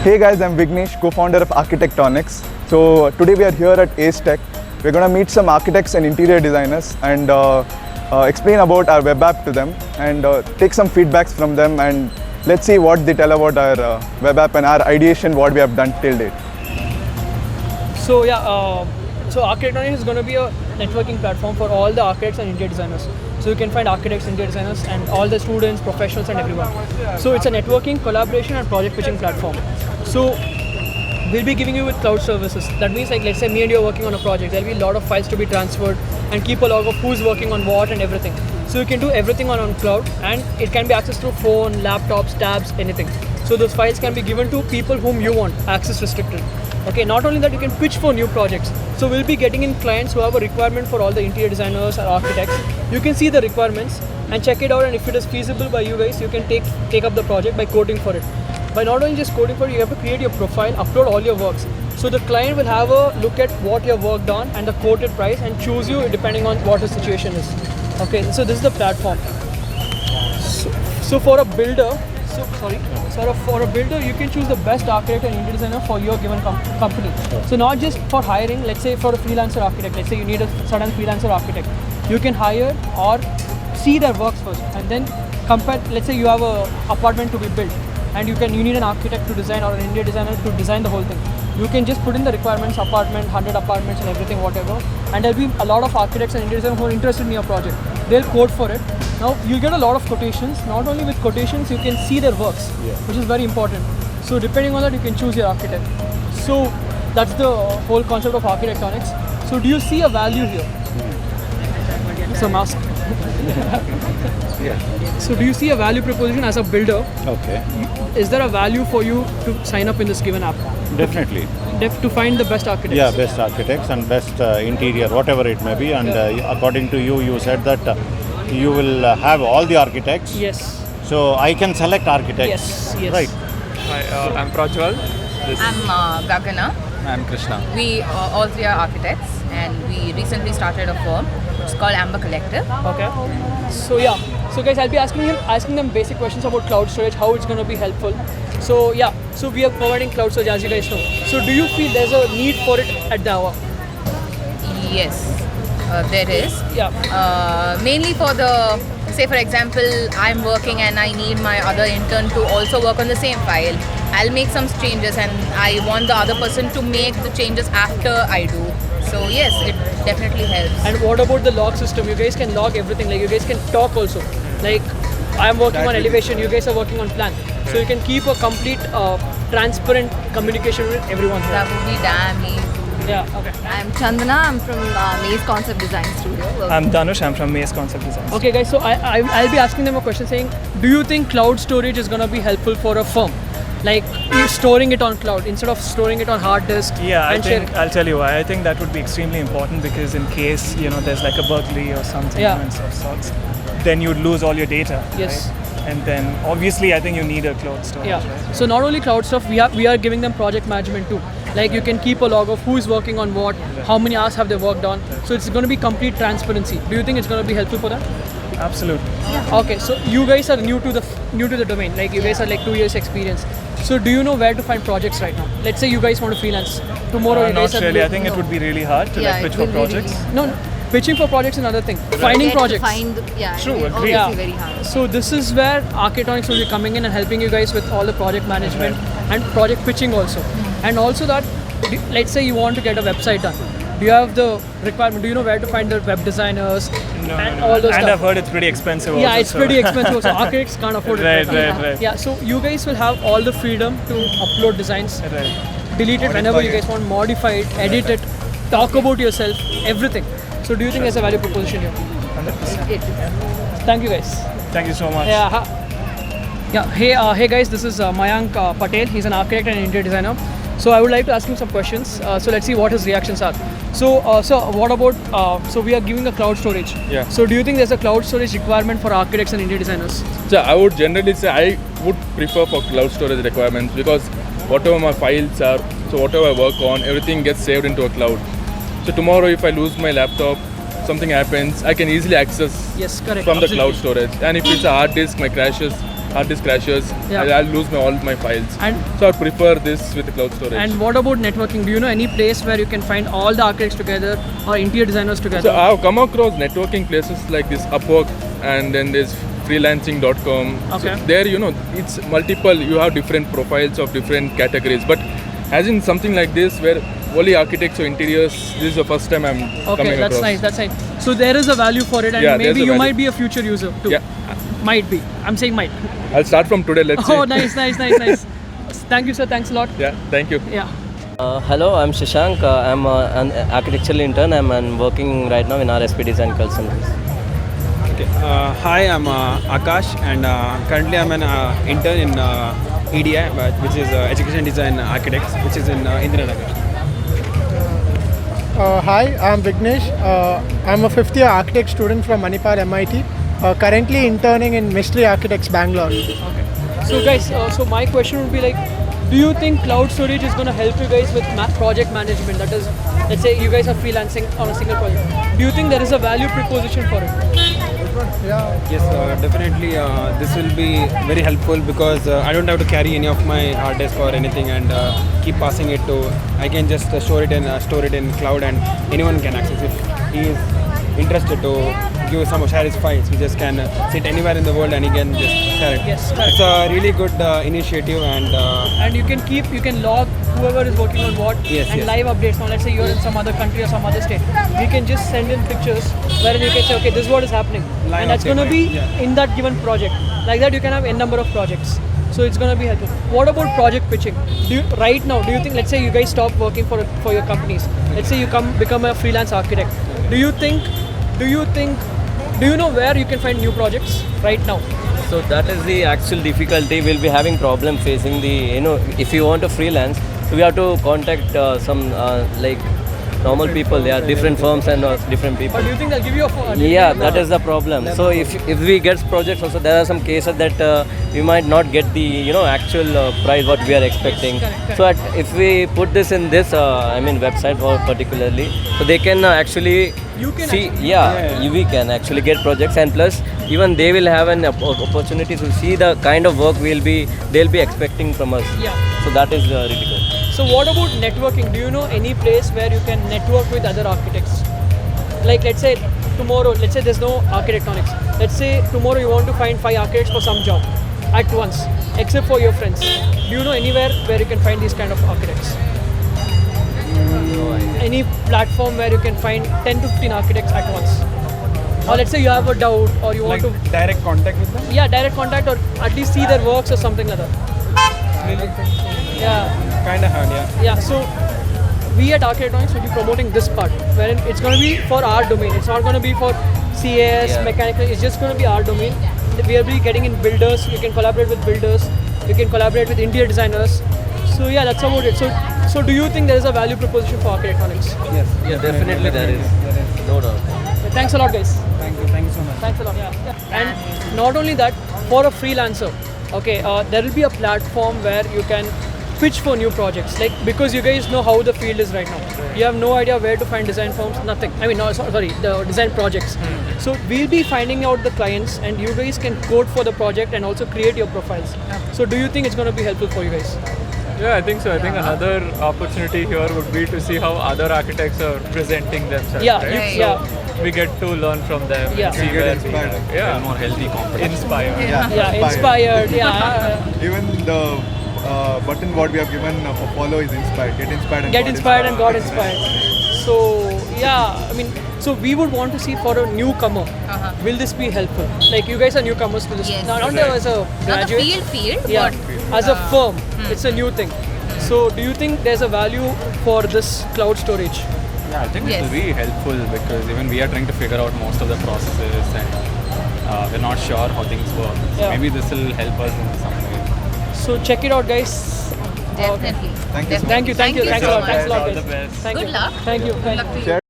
Hey guys, I'm Vignesh, co-founder of Architectonics. So today we are here at Ace Tech. We're going to meet some architects and interior designers and explain about our web app to them and take some feedbacks from them, and let's see what they tell about our web app and our ideation, what we have done till date. So so Architectonics is going to be a networking platform for all the architects and interior designers. So you can find architects, interior designers, and all the students, professionals, and everyone. So it's a networking, collaboration, and project pitching platform. So we'll be giving you with cloud services. That means, like, let's say me and you are working on a project. There'll be a lot of files to be transferred, and keep a log of who's working on what and everything. So you can do everything on cloud, and it can be accessed through phone, laptops, tabs, anything. So those files can be given to people whom you want, access restricted. Okay, not only that, you can pitch for new projects. So we'll be getting in clients who have a requirement for all the interior designers or architects. You can see the requirements and check it out, and if it is feasible by you guys, you can take up the project by coding for it. By not only just coding for it, you have to create your profile, upload all your works. So the client will have a look at what you have worked on and the quoted price and choose you depending on what the situation is. Okay, so this is the platform. So for a builder, for a builder, you can choose the best architect and interior designer for your given company. So not just for hiring, let's say for a freelancer architect, let's say you need a certain freelancer architect. You can hire or see their works first and then compare. Let's say you have an apartment to be built and you need an architect to design or an interior designer to design the whole thing. You can just put in the requirements, apartment, 100 apartments and everything, whatever. And there'll be a lot of architects and interior designers who are interested in your project. They'll code for it. Now you get a lot of quotations. Not only with quotations, you can see their works, which is very important. So depending on that, you can choose your architect. So that's the whole concept of Architectonics. So do you see a value here? So mask. So do you see a value proposition as a builder? Okay. Is there a value for you to sign up in this given app? Definitely. To find the best architects? Yeah, best architects and best interior, whatever it may be. And according to you, you said that you will have all the architects. Yes. So I can select architects. Yes. Right. Hi, I'm Prajwal. I'm Gagana. I'm Krishna. We all three are architects, and we recently started a firm. It's called Amber Collective. Okay. So guys, I'll be asking them basic questions about cloud storage, how it's going to be helpful. So we are providing cloud storage, as you guys know. So do you feel there's a need for it at the hour? Yes, there is. Yeah. Mainly for say for example, I'm working and I need my other intern to also work on the same file. I'll make some changes and I want the other person to make the changes after I do. So yes, it definitely helps. And what about the log system? You guys can log everything. Like you guys can talk also. Like I'm working on elevation, you guys are working on plan. So you can keep a complete transparent communication with everyone. That would be damn easy. Yeah, okay. I'm Chandana, I'm from Maze Concept Design Studio. I'm Danush, I'm from Maze Concept Design. Okay guys, so I'll be asking them a question saying, do you think cloud storage is going to be helpful for a firm? Like you storing it on cloud instead of storing it on hard disk? Yeah, I'll tell you why. I think that would be extremely important because in case, there's like a burglary or something of sorts, then you'd lose all your data. Yes. Right? And then obviously I think you need a cloud storage. Yeah. Right? So not only cloud stuff, we are giving them project management too. Like you can keep a log of who is working on what, how many hours have they worked on. So it's going to be complete transparency. Do you think it's going to be helpful for them? Absolutely. Okay, so you guys are new to the domain. Like you guys are like 2 years experience. So do you know where to find projects right now? Let's say you guys want to freelance tomorrow. You Not guys really. I think it would be really hard to pitch for projects. No, pitching for projects is another thing. Finding projects. True, agreed. Obviously very hard. So this is where Architectonics will be coming in and helping you guys with all the project management and project pitching also. And also that, let's say you want to get a website done. Do you have the requirement? Do you know where to find the web designers and all those And stuff? I've heard it's pretty expensive also. Yeah, it's pretty expensive. So architects can't afford it. Right. Yeah, so you guys will have all the freedom to upload designs, Right. delete it whenever you guys want, modify it, edit it, talk about yourself, everything. So do you think there's a value proposition here? 100%. Thank you guys. Thank you so much. Hey guys, this is Mayank Patel. He's an architect and interior designer. So I would like to ask him some questions. So let's see what his reactions are. So what about, so we are giving a cloud storage. Yeah. So do you think there's a cloud storage requirement for architects and interior designers? So I would generally say I would prefer for cloud storage requirements because whatever my files are, so whatever I work on, everything gets saved into a cloud. So tomorrow if I lose my laptop, something happens, I can easily access Yes, correct. from the Absolutely. cloud storage. And if it's a hard disk, my crashes, hard disk crashes, Yeah. I'll lose all my files. And So I prefer this with the cloud storage. and what about networking? Do you know any place where you can find all the architects together or interior designers together? So I've come across networking places like this Upwork, and then there's freelancing.com. Okay. So there, it's multiple, you have different profiles of different categories. But as in something like this where only architects or interiors, this is the first time I'm Okay, coming that's across. nice. That's nice. So there is a value for it, and Yeah, there's maybe a you value. might be a future user too. Yeah. Might be. I'm saying might. I'll start from today, let's Oh, see. nice. Thank you, sir. Thanks a lot. Yeah, thank you. Yeah. Hello, I'm Shashank. I'm an architectural intern. I'm working right now in RSP Design Consultants. Okay. Hi, I'm Akash, and currently I'm an intern in EDI, which is Education Design Architects, which is in Indiranagar. Hi, I'm Vignesh. I'm a fifth year architect student from Manipal MIT. Currently interning in Mystery Architects, Bangalore. So guys, so my question would be like, do you think cloud storage is going to help you guys with project management? That is, let's say you guys are freelancing on a single project. Do you think there is a value proposition for it? Yes, definitely. This will be very helpful because I don't have to carry any of my hard disk or anything and keep passing it to. I can just store it in cloud, and anyone can access it. If he is interested to share his files, he just can sit anywhere in the world and he can just share it. Yes, correct. It's a really good initiative, and And you can log whoever is working on what, Yes, and yes. live updates. Now let's say you're in some other country or some other state, we can just send in pictures wherein you can say, okay, this is what is happening, Live and that's update, going to be right? Yeah. in that given project. Like that, you can have n number of projects. So it's going to be helpful. What about project pitching? Right now, do you think, let's say you guys stop working for your companies, let's say you become a freelance architect, do you know where you can find new projects right now? So that is the actual difficulty. We'll be having problem facing if you want to freelance, so we have to contact some like normal people. There are different firms and different people. But do you think they'll give you a Yeah, that is the problem. So if we get projects also, there are some cases that we might not get the actual price what we are expecting. correct. So if we put this in this website or particularly, so they can actually You can see. actually- We can actually get projects, and plus even they will have an opportunity to see the kind of work they'll be expecting from us. Yeah. So that is really good. So what about networking? Do you know any place where you can network with other architects? Like let's say tomorrow, let's say there's no architectonics. Let's say tomorrow you want to find 5 architects for some job at once, except for your friends. Do you know anywhere where you can find these kind of architects? Any platform where you can find 10 to 15 architects at once? Or let's say you have a doubt or you want like to... direct contact with them. Yeah, direct contact or at least see their works or something like that. Yeah. Kind of hard, yeah. Yeah, so we at Architectonics will be promoting this part, wherein it's going to be for our domain. It's not going to be for CAS, Yeah. mechanical. It's just going to be our domain. We will be getting in builders. You can collaborate with builders. You can collaborate with interior designers. So yeah, that's about it. So do you think there is a value proposition for Architectonics? Yes. Yeah, definitely there is. No doubt. Thanks a lot, guys. Thank you so much. Thanks a lot. Yeah. And not only that, for a freelancer, okay, there will be a platform where you can pitch for new projects. Like because you guys know how the field is right now. You have no idea where to find design firms. Nothing. I mean, no, sorry, the design projects. So we'll be finding out the clients, and you guys can code for the project and also create your profiles. So do you think it's going to be helpful for you guys? Yeah, I think so. I think another opportunity here would be to see how other architects are presenting themselves. Yeah, right? Right. yeah. We get to learn from them. Yeah. See where we have, More healthy competition. inspired. Yeah, inspired. Yeah. Even the button what we have given for follow is inspired. Get inspired and Get got inspired and got inspired. So yeah, I mean, so we would want to see for a newcomer, will this be helpful? Like you guys are newcomers to this, Yes. not as a Not the graduate, field, yeah, but as a firm, it's a new thing. So do you think there's a value for this cloud storage? Yeah, I think it Yes. will be helpful because even we are trying to figure out most of the processes and we're not sure how things work. So Yeah. maybe this will help us in some way. So check it out, guys. definitely. Thank you so much. Thank you. Thanks a lot. so much. Thanks a lot, All guys. the best. Thank Good you. luck. Thank you. Good luck to you.